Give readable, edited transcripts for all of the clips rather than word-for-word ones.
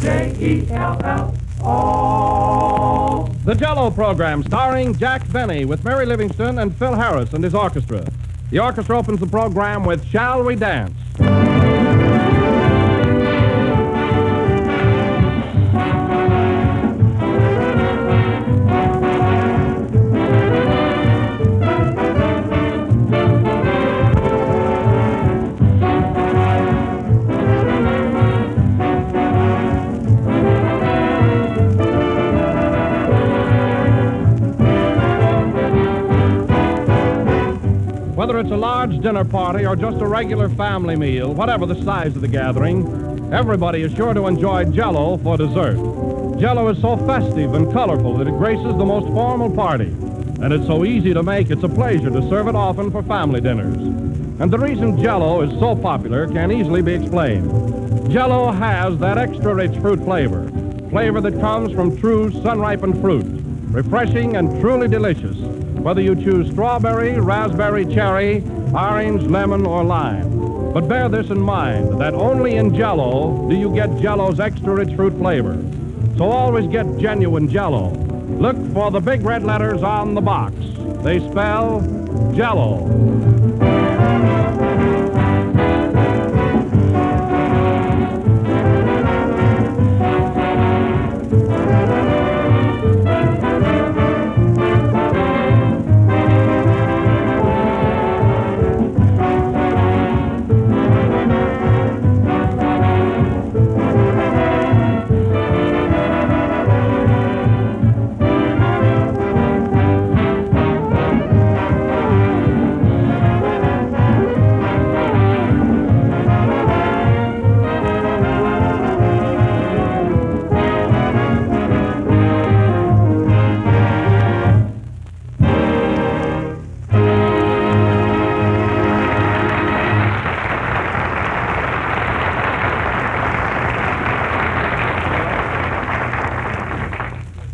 Jello. The Jello Program, starring Jack Benny with Mary Livingston and Phil Harris and his orchestra. The orchestra opens the program with Shall We Dance? Whether it's a large dinner party or just a regular family meal, whatever the size of the gathering, everybody is sure to enjoy Jello for dessert. Jello is so festive and colorful that it graces the most formal party. And it's so easy to make, it's a pleasure to serve it often for family dinners. And the reason Jello is so popular can easily be explained. Jello has that extra rich fruit flavor that comes from true sun-ripened fruit, refreshing and truly delicious, whether you choose strawberry, raspberry, cherry, orange, lemon, or lime. But bear this in mind, that only in Jello do you get Jello's extra rich fruit flavor. So always get genuine Jello. Look for the big red letters on the box. They spell Jello.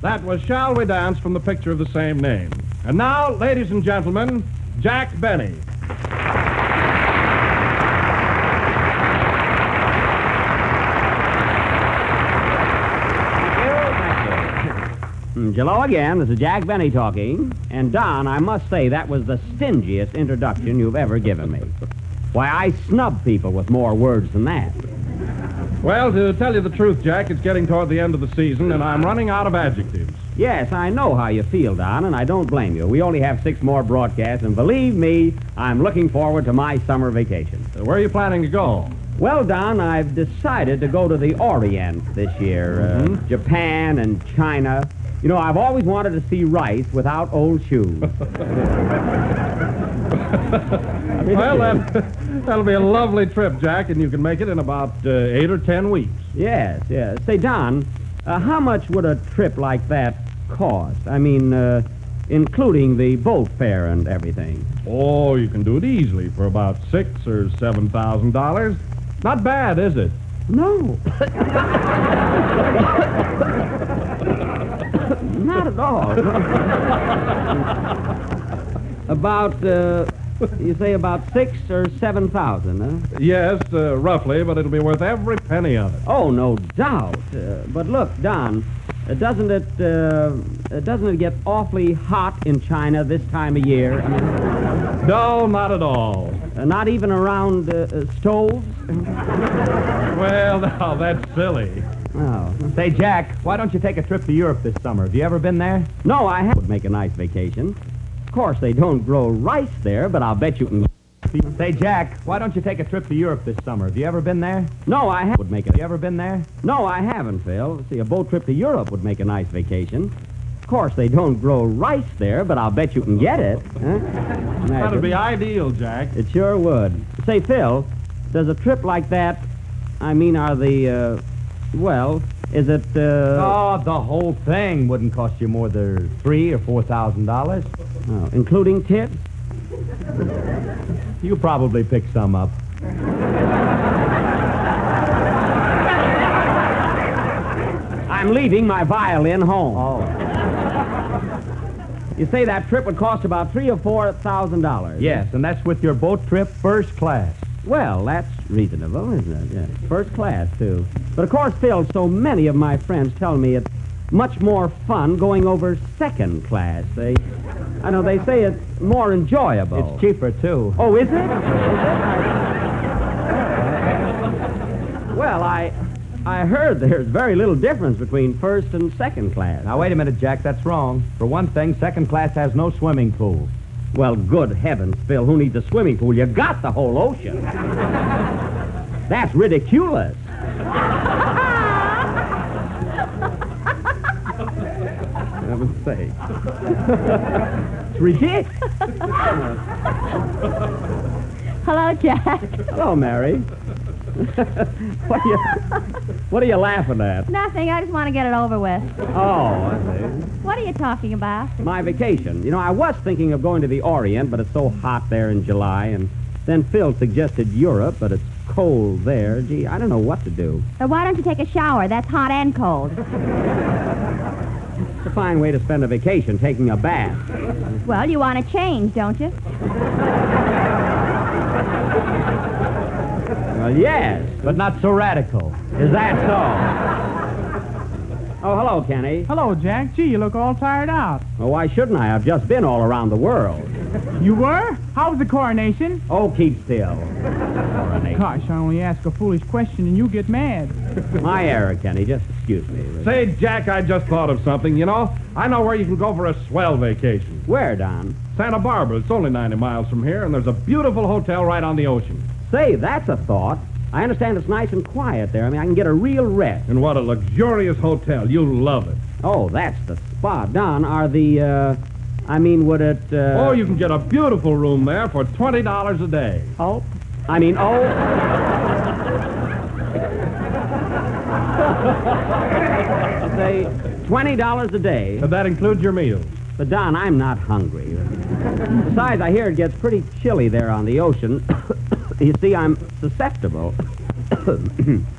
That was Shall We Dance from the picture of the same name. And now, ladies and gentlemen, Jack Benny. Jello again. This is Jack Benny talking. And Don, I must say that was the stingiest introduction you've ever given me. Why, I snub people with more words than that. Well, to tell you the truth, Jack, it's getting toward the end of the season, and I'm running out of adjectives. Yes, I know how you feel, Don, and I don't blame you. We only have 6 more broadcasts, and believe me, I'm looking forward to my summer vacation. So where are you planning to go? Well, Don, I've decided to go to the Orient this year. Japan and China. You know, I've always wanted to see rice without old shoes. Well, that'll be a lovely trip, Jack, and you can make it in about 8 or 10 weeks. Yes. Say, Don, how much would a trip like that cost? I mean, including the boat fare and everything. Oh, you can do it easily for about $6,000 or $7,000. Not bad, is it? No. Not at all. About, you say about 6,000 or 7,000, huh? Yes, roughly, but it'll be worth every penny of it. Oh, no doubt. But look, Don, doesn't it get awfully hot in China this time of year? I mean, No, not at all. not even around stoves? Well, now, that's silly. Oh. Say, Jack, why don't you take a trip to Europe this summer? Have you ever been there? No, I would make a nice vacation. Of course, they don't grow rice there, but I'll bet you can... Say, Jack, why don't you take a trip to Europe this summer? Have you ever been there? No, I would make it. Have you ever been there? No, I haven't, Phil. See, a boat trip to Europe would make a nice vacation. Of course, they don't grow rice there, but I'll bet you can get it. Huh? That'd be ideal, Jack. It sure would. Say, Phil, does a trip like that, I mean, are the, well, is it, Oh, the whole thing wouldn't cost you more than $3,000 or $4,000. oh, including tips? You probably pick some up. I'm leaving my violin home. Oh. You say that trip would cost about $3,000 or $4,000. Yes, and that's with your boat trip first class. Well, that's reasonable, isn't it? Yeah. First class, too. But of course, Phil, so many of my friends tell me it's much more fun going over second class. I know they say it's more enjoyable. It's cheaper, too. Oh, is it? Well, I heard there's very little difference between first and second class. Now, wait a minute, Jack. That's wrong. For one thing, second class has no swimming pool. Well, good heavens, Phil, who needs a swimming pool? You got the whole ocean. That's ridiculous. Heaven's sake. It's ridiculous. Hello, Jack. Hello, Mary. What are you laughing at? Nothing. I just want to get it over with. Oh, I see. What are you talking about? My vacation. You know, I was thinking of going to the Orient, but it's so hot there in July, and then Phil suggested Europe, but it's cold there. Gee, I don't know what to do. Or why don't you take a shower? That's hot and cold. It's a fine way to spend a vacation, taking a bath. Well, you want to change, don't you? Well, yes. But not so radical. Is that so? Oh, hello, Kenny. Hello, Jack. Gee, you look all tired out. Well, why shouldn't I? I've just been all around the world. You were? How was the coronation? Oh, keep still. Gosh, I only ask a foolish question and you get mad. My error, Kenny. Just excuse me. Say, Jack, I just thought of something. You know, I know where you can go for a swell vacation. Where, Don? Santa Barbara. It's only 90 miles from here, and there's a beautiful hotel right on the ocean. Say, that's a thought. I understand it's nice and quiet there. I mean, I can get a real rest. And what a luxurious hotel. You'll love it. Oh, that's the spot. Don, would it, Oh, you can get a beautiful room there for $20 a day. Oh? Say, $20 a day. And that includes your meals. But, Don, I'm not hungry. Besides, I hear it gets pretty chilly there on the ocean. You see, I'm susceptible.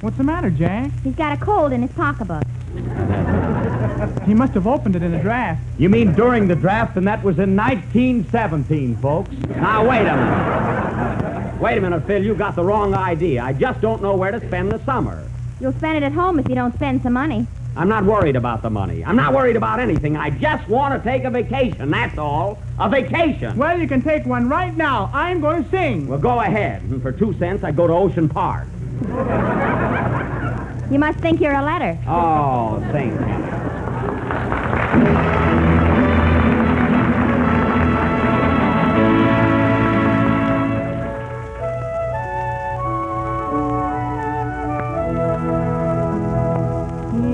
What's the matter, Jack? He's got a cold in his pocketbook. He must have opened it in a draft. You mean during the draft, and that was in 1917, folks. Now, wait a minute. Wait a minute, Phil. You got the wrong idea. I just don't know where to spend the summer. You'll spend it at home if you don't spend some money. I'm not worried about the money. I'm not worried about anything. I just want to take a vacation, that's all. A vacation. Well, you can take one right now. I'm going to sing. Well, go ahead. And for 2 cents, I'd go to Ocean Park. You must think you're a letter. Oh, sing.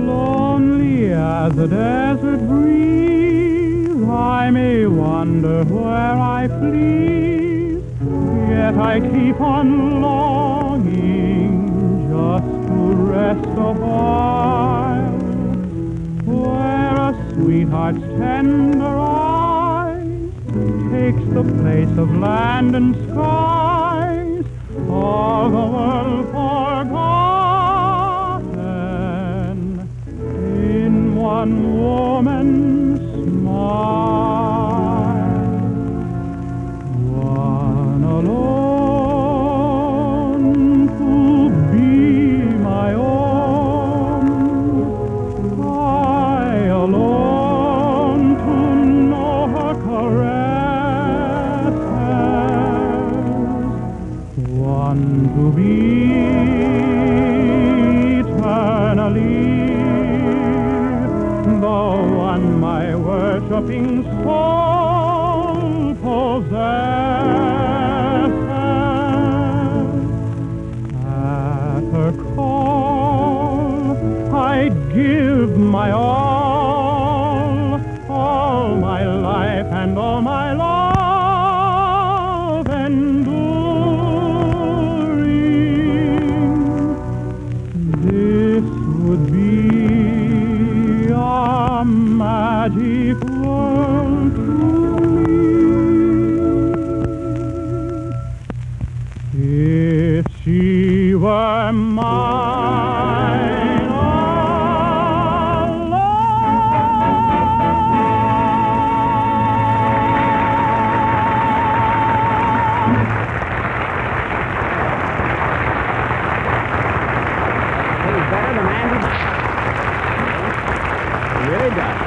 Lonely as the desert breeze, I may wander where I please, yet I keep on longing just to rest a while, where a sweetheart's tender eyes takes the place of land and skies, all the world forgotten in one woman's smile. One alone to be my own, I alone to know her caresses, one to be eternally the one my worshipping soul possesses. At her call, I'd give my all my life and all my love enduring. This would be a magic world to me. If she were mine alone. He really does.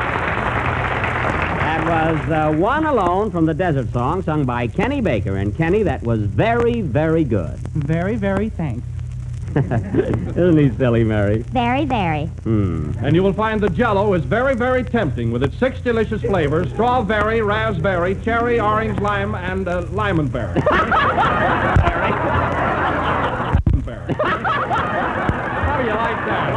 That was One Alone from the Desert Song, sung by Kenny Baker. And Kenny, that was very, very good. Very, very thanks. Isn't he silly, Mary? Very, very. And you will find the Jello is very, very tempting with its 6 delicious flavors: strawberry, raspberry, cherry, orange, lime, and lemon berry. Berry. How do you like that?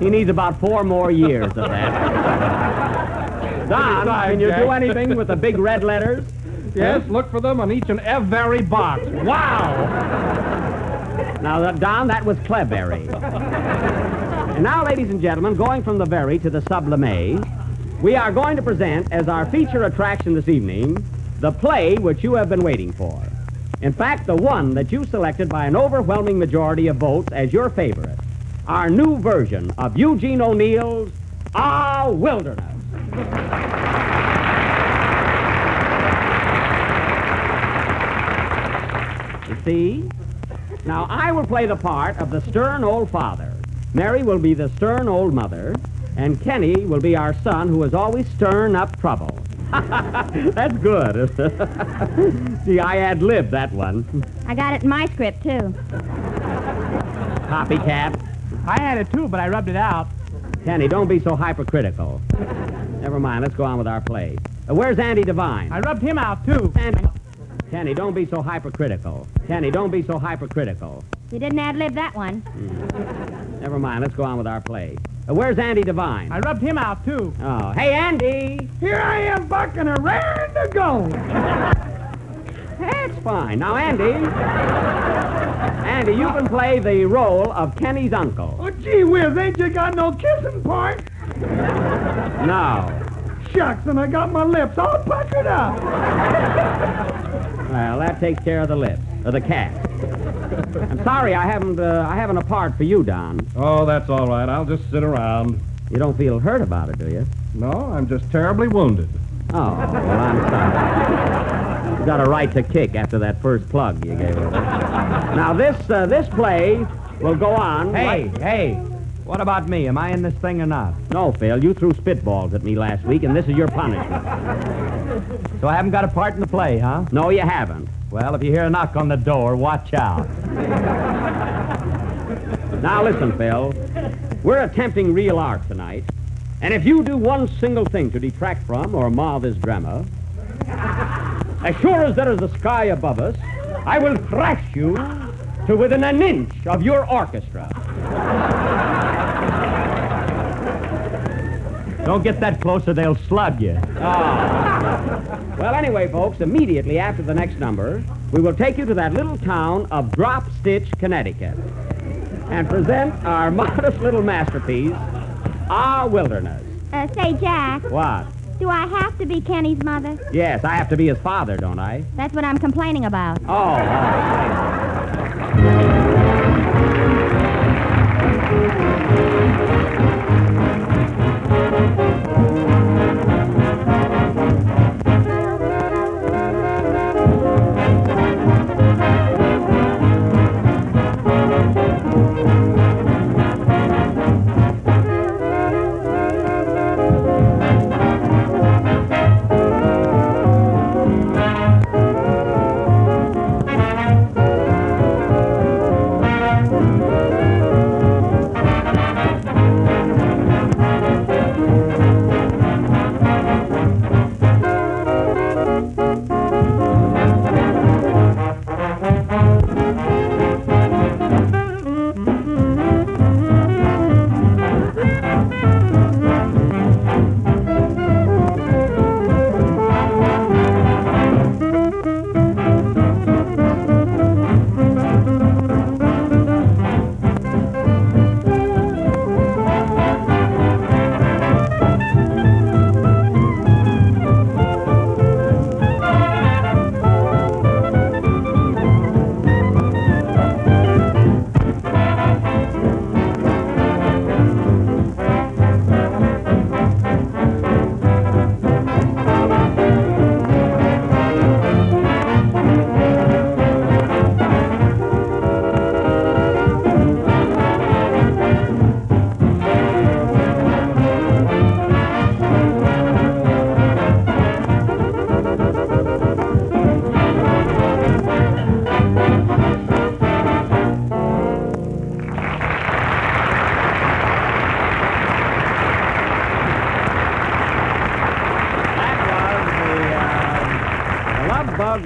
He needs about 4 more years of that. Don, can you do anything with the big red letters? Yes, look for them on each and every box. Wow! Now, Don, that was Cleberry. And now, ladies and gentlemen, going from the very to the sublime, we are going to present as our feature attraction this evening the play which you have been waiting for. In fact, the one that you selected by an overwhelming majority of votes as your favorite. Our new version of Eugene O'Neill's Our Wilderness. You see? Now, I will play the part of the stern old father. Mary will be the stern old mother. And Kenny will be our son who is always stirring up trouble. That's good. See, I ad-libbed that one. I got it in my script, too. Copycat. I had it too, but I rubbed it out. Kenny, don't be so hypercritical. Never mind, let's go on with our play. Where's Andy Devine? I rubbed him out too. Kenny, don't be so hypercritical. Kenny, don't be so hypercritical. You didn't ad-lib that one. Never mind, let's go on with our play. Where's Andy Devine? I rubbed him out too. Oh, hey, Andy! Here I am bucking around to go. That's fine. Now, Andy, you can play the role of Kenny's uncle. Oh, gee whiz, ain't you got no kissing part? No. Shucks, and I got my lips all puckered up. Well, that takes care of the lips, or the cat. I'm sorry I haven't a part for you, Don. Oh, that's all right. I'll just sit around. You don't feel hurt about it, do you? No, I'm just terribly wounded. Oh, well, I'm sorry. You got a right to kick after that first plug you gave her. Now, this play will go on. Hey, what about me? Am I in this thing or not? No, Phil, you threw spitballs at me last week, and this is your punishment. So I haven't got a part in the play, huh? No, you haven't. Well, if you hear a knock on the door, watch out. Now, listen, Phil. We're attempting real art tonight. And if you do one single thing to detract from or mar this drama, as sure as there is a sky above us, I will thrash you to within an inch of your orchestra. Don't get that close or they'll slug you. Well, anyway, folks, immediately after the next number, we will take you to that little town of Drop Stitch, Connecticut, and present our modest little masterpiece, Our Wilderness. Say, Jack, What? do I have to be Kenny's mother? Yes, I have to be his father, don't I? That's what I'm complaining about. Oh, all right.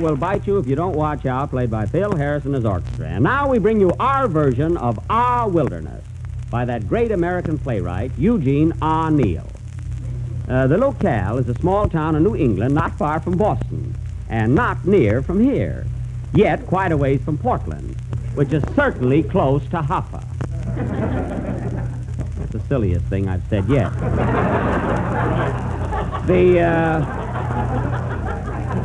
Will Bite You If You Don't Watch Out, played by Phil Harris and his orchestra. And now we bring you our version of Our Wilderness by that great American playwright, Eugene R. Neal. The locale is a small town in New England not far from Boston and not near from here, yet quite a ways from Portland, which is certainly close to Hoffa. That's the silliest thing I've said yet.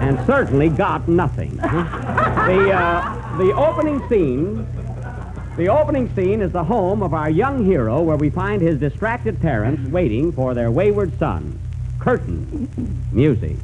And certainly got nothing. The opening scene is the home of our young hero, where we find his distracted parents waiting for their wayward son. Curtain. Music.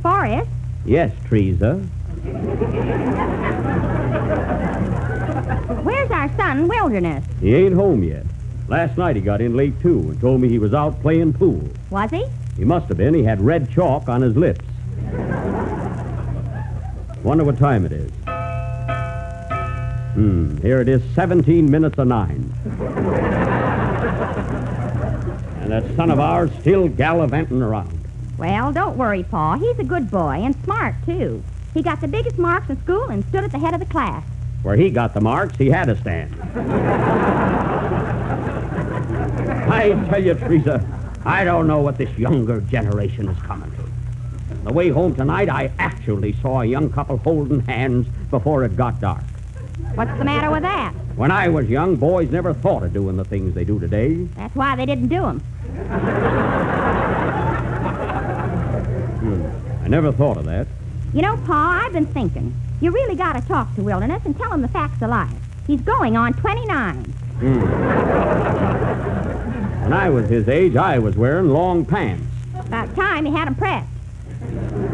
Forrest? Yes, Teresa. Where's our son, Wilderness? He ain't home yet. Last night he got in late, too, and told me he was out playing pool. Was he? He must have been. He had red chalk on his lips. Wonder what time it is. Here it is, 17 minutes of 9. And that son of ours still gallivanting around. Well, don't worry, Pa. He's a good boy and smart, too. He got the biggest marks in school and stood at the head of the class. Where he got the marks, he had to stand. I tell you, Teresa, I don't know what this younger generation is coming to. On the way home tonight, I actually saw a young couple holding hands before it got dark. What's the matter with that? When I was young, boys never thought of doing the things they do today. That's why they didn't do them. I never thought of that. You know, Pa, I've been thinking. You really got to talk to Wilderness and tell him the facts of life. He's going on 29. When I was his age, I was wearing long pants. About time he had 'em pressed.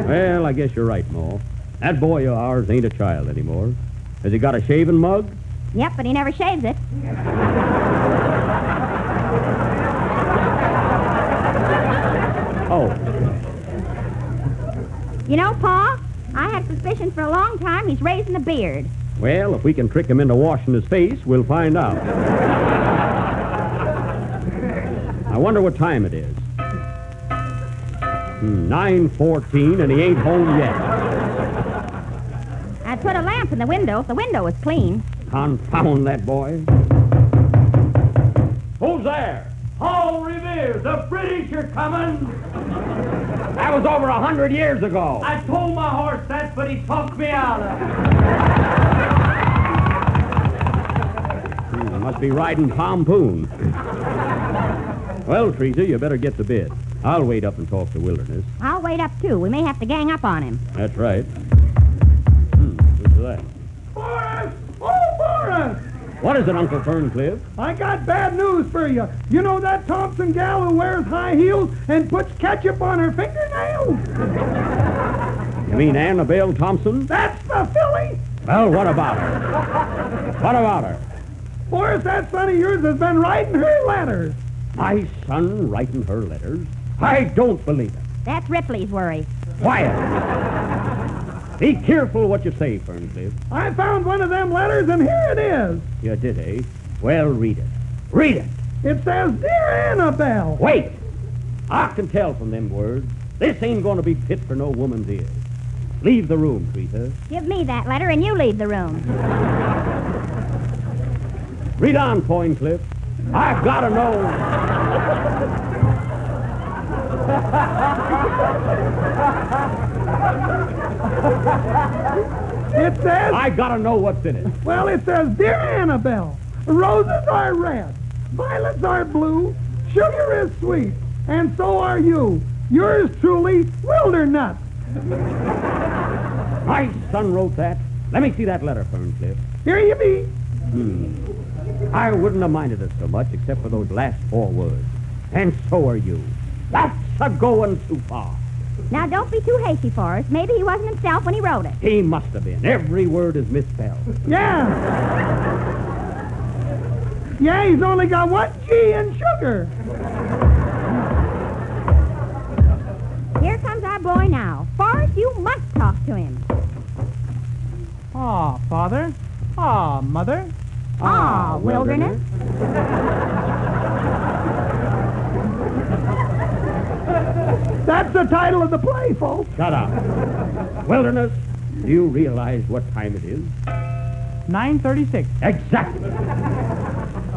Well, I guess you're right, Ma. That boy of ours ain't a child anymore. Has he got a shaving mug? Yep, but he never shaves it. Oh. You know, Pa, I had suspicion for a long time he's raising a beard. Well, if we can trick him into washing his face, we'll find out. I wonder what time it is. 9:14, and he ain't home yet. I'd put a lamp in the window if the window was clean. Confound that boy. Who's there? Paul Revere, the British are coming. That was over 100 years ago. I told my horse that, but he talked me out of it. Must be riding pompoon. Well, Teresa, you better get to bed. I'll wait up and talk to Wilderness. I'll wait up, too. We may have to gang up on him. That's right. Who's that? Forrest! Oh, Forrest! What is it, Uncle Ferncliff? I got bad news for you. You know that Thompson gal who wears high heels and puts ketchup on her fingernails? You mean Annabelle Thompson? That's the filly! Well, what about her? What about her? Forrest, that son of yours has been writing her letters. My son writing her letters? I don't believe it. That's Ripley's worry. Quiet. Be careful what you say, Ferncliff. I found one of them letters, and here it is. You did, eh? Well, read it. Read it. It says, Dear Annabelle. Wait. I can tell from them words. This ain't going to be fit for no woman's ears. Leave the room, Teresa. Give me that letter and you leave the room. Read on, Ferncliff. I've got to know. It says... I got to know what's in it. Well, it says, Dear Annabelle, roses are red, violets are blue, sugar is sweet, and so are you. Yours truly, Wildernut. My son wrote that. Let me see that letter, Ferncliff. Here you be. I wouldn't have minded it so much except for those last 4 words. And so are you. That's a-going too far. Now, don't be too hasty, Forrest. Maybe he wasn't himself when he wrote it. He must have been. Every word is misspelled. Yeah. Yeah, he's only got one G in sugar. You must talk to him. Aw, Father. Aw, Mother. Aw, Wilderness. That's the title of the play, folks. Shut up. Wilderness, do you realize what time it is? 9:36. Exactly.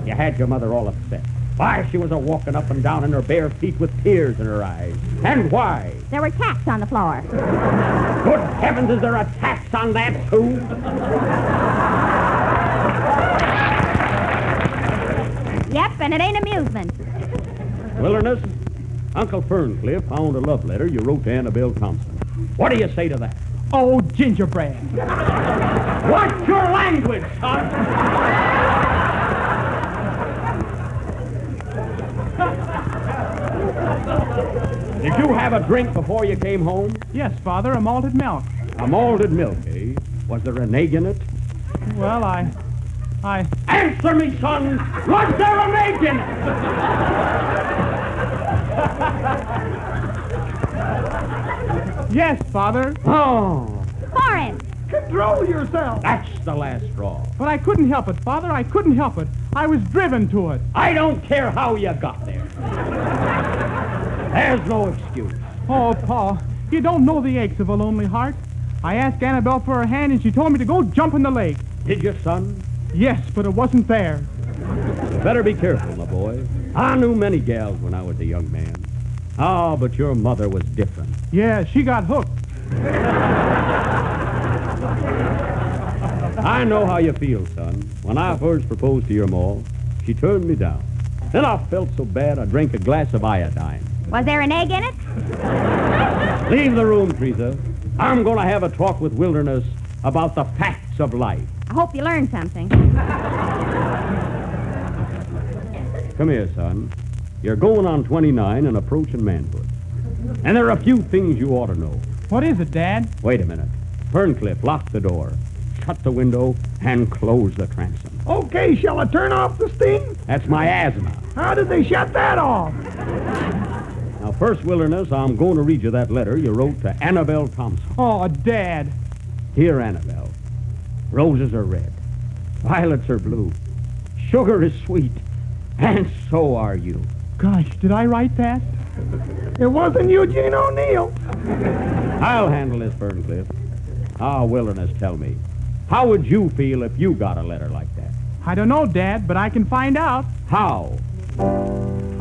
You had your mother all upset. Why, she was a-walking up and down in her bare feet with tears in her eyes. And why? There were tacks on the floor. Good heavens, is there a tax on that, too? Yep, and it ain't amusement. Wilderness, Uncle Ferncliff found a love letter you wrote to Annabelle Thompson. What do you say to that? Oh, gingerbread. What's your language, son? Did you have a drink before you came home? Yes, Father, a malted milk. A malted milk, eh? Was there an egg in it? Well, I... Answer me, son! Was there an egg in it? Yes, Father. Oh, Forrest! Control yourself. that's the last straw. But I couldn't help it, Father. I couldn't help it. I was driven to it. I don't care how you got there. There's no excuse. Oh, Pa, you don't know the aches of a lonely heart. I asked Annabelle for her hand, and she told me to go jump in the lake. Did you, son? Yes, but it wasn't there. You better be careful, my boy. I knew many gals when I was a young man. Oh, but your mother was different. Yeah, she got hooked. I know how you feel, son. When I first proposed to your ma, she turned me down. Then I felt so bad I drank a glass of iodine. Was there an egg in it? Leave the room, Teresa. I'm going to have a talk with Wilderness about the facts of life. I hope you learned something. Come here, son. You're going on 29 and approaching manhood. And there are a few things you ought to know. What is it, Dad? Wait a minute. Ferncliff, lock the door, shut the window, and close the transom. Okay, shall I turn off the steam? That's my asthma. How did they shut that off? Now, first, Wilderness, I'm going to read you that letter you wrote to Annabelle Thompson. Oh, Dad. Dear Annabelle, roses are red, violets are blue, sugar is sweet, and so are you. Gosh, did I write that? It wasn't Eugene O'Neill. I'll handle this, Ferncliff. Ah, Wilderness, tell me, how would you feel if you got a letter like that? I don't know, Dad, but I can find out. How?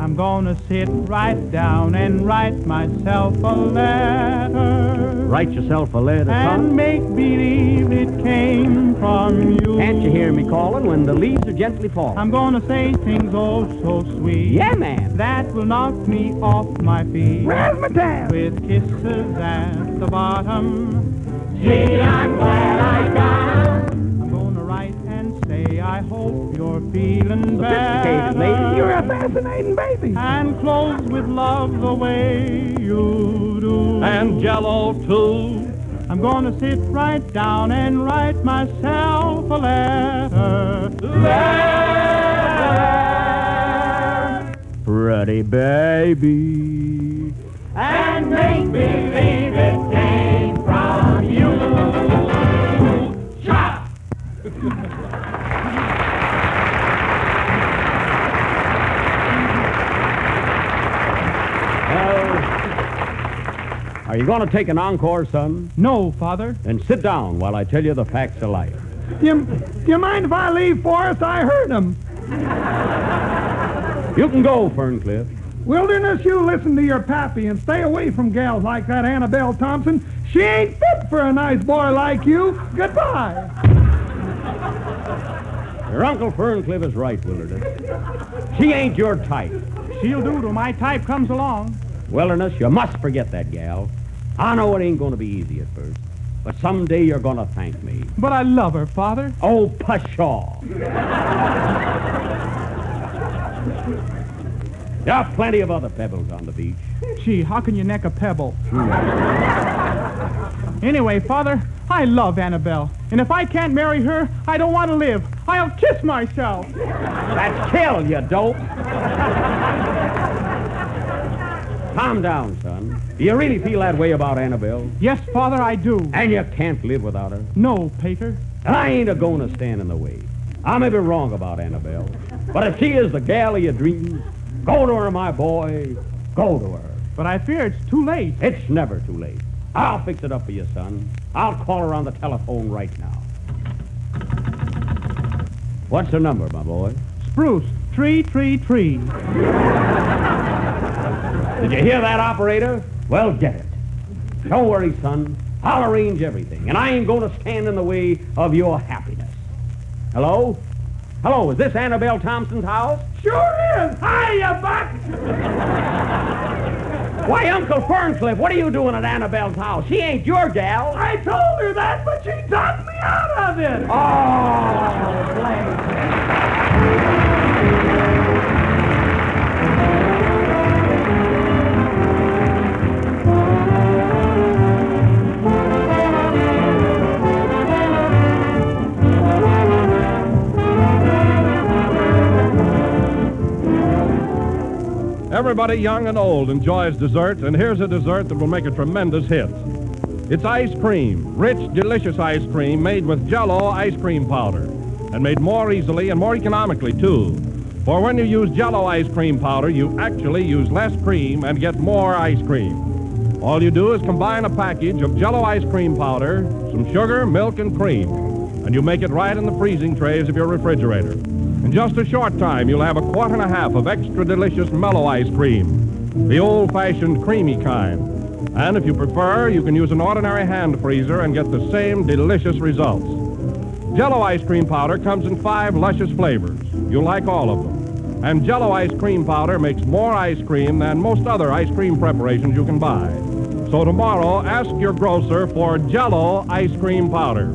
I'm gonna sit right down and write myself a letter. Write yourself a letter, And son? make believe it came from you. Can't you hear me calling when the leaves are gently falling? I'm gonna say things oh so sweet. Yeah, man. That will knock me off my feet. Razzmatazz. With kisses at the bottom. Gee, I'm glad I got 'em. I'm gonna write and say I hope you're feeling Sophisticated better. lady. You're a fascinating baby. And close with love the way you do. And Jello, too. I'm gonna sit right down and write myself a letter. Pretty baby. And make believe it came from you. Shut! Are you going to take an encore, son? No, Father. Then sit down while I tell you the facts of life. Do you mind if I leave, Forrest? I heard him. You can go, Ferncliff. Wilderness, you listen to your pappy and stay away from gals like that Annabelle Thompson. She ain't fit for a nice boy like you. Goodbye. Your Uncle Ferncliff is right, Wilderness. She ain't your type. She'll do till my type comes along. Wilderness, you must forget that gal. I know it ain't going to be easy at first, but someday you're going to thank me. But I love her, Father. Oh, pshaw. There are plenty of other pebbles on the beach. Gee, how can you neck a pebble? Anyway, Father, I love Annabelle. And if I can't marry her, I don't want to live. I'll kiss myself. That's kill, you dope. calm down, son. Do you really feel that way about Annabelle? Yes, Father, I do. And you can't live without her? No, Pater. I ain't a-going to stand in the way. I may be wrong about Annabelle, but if she is the gal of your dreams, go to her, my boy. Go to her. But I fear it's too late. It's never too late. I'll fix it up for you, son. I'll call her on the telephone right now. What's her number, my boy? Spruce, tree. Did you hear that, operator? Well, get it. Don't worry, son. I'll arrange everything, and I ain't going to stand in the way of your happiness. Hello? Hello, is this Annabelle Thompson's house? Sure is. Hiya, Buck. Why, Uncle Ferncliff, what are you doing at Annabelle's house? She ain't your gal. I told her that, but she talked me out of it. Oh, blame. Everybody, young and old, enjoys dessert, and here's a dessert that will make a tremendous hit. It's ice cream, rich, delicious ice cream made with Jello ice cream powder, and made more easily and more economically, too. For when you use Jello ice cream powder, you actually use less cream and get more ice cream. All you do is combine a package of Jello ice cream powder, some sugar, milk, and cream, and you make it right in the freezing trays of your refrigerator. In just a short time, you'll have a quart and a half of extra delicious mellow ice cream, the old-fashioned creamy kind. And if you prefer, you can use an ordinary hand freezer and get the same delicious results. Jello ice cream powder comes in 5 luscious flavors. You'll like all of them. And Jello ice cream powder makes more ice cream than most other ice cream preparations you can buy. So tomorrow, ask your grocer for Jello ice cream powder.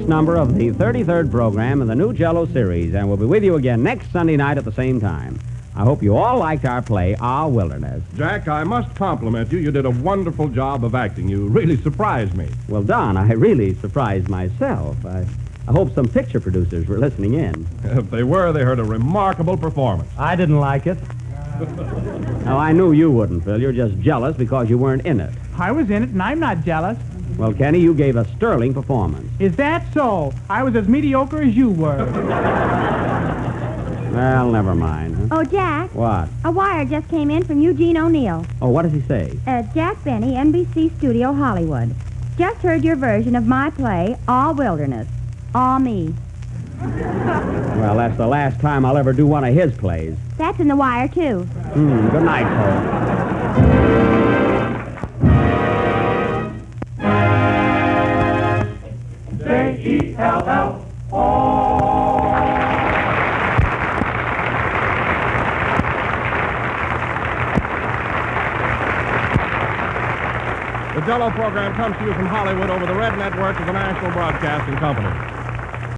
Number of the 33rd program in the new Jello series, and we'll be with you again next Sunday night at the same time. I hope you all liked our play, Our Wilderness. Jack, I must compliment you. You did a wonderful job of acting. You really surprised me. Well, Don, I really surprised myself. I hope some picture producers were listening in. If they were, they heard a remarkable performance. I didn't like it. Now, I knew you wouldn't, Phil. You're just jealous because you weren't in it. I was in it, and I'm not jealous. Well, Kenny, you gave a sterling performance. Is that so? I was as mediocre as you were. Well, never mind. Huh? Oh, Jack. What? A wire just came in from Eugene O'Neill. Oh, what does he say? Jack Benny, NBC Studio, Hollywood. Just heard your version of my play, All Wilderness. All me. Well, that's the last time I'll ever do one of his plays. That's in the wire, too. Good night, folks. J-E-L-L-O. The Jello program comes to you from Hollywood over the Red Network of the National Broadcasting Company.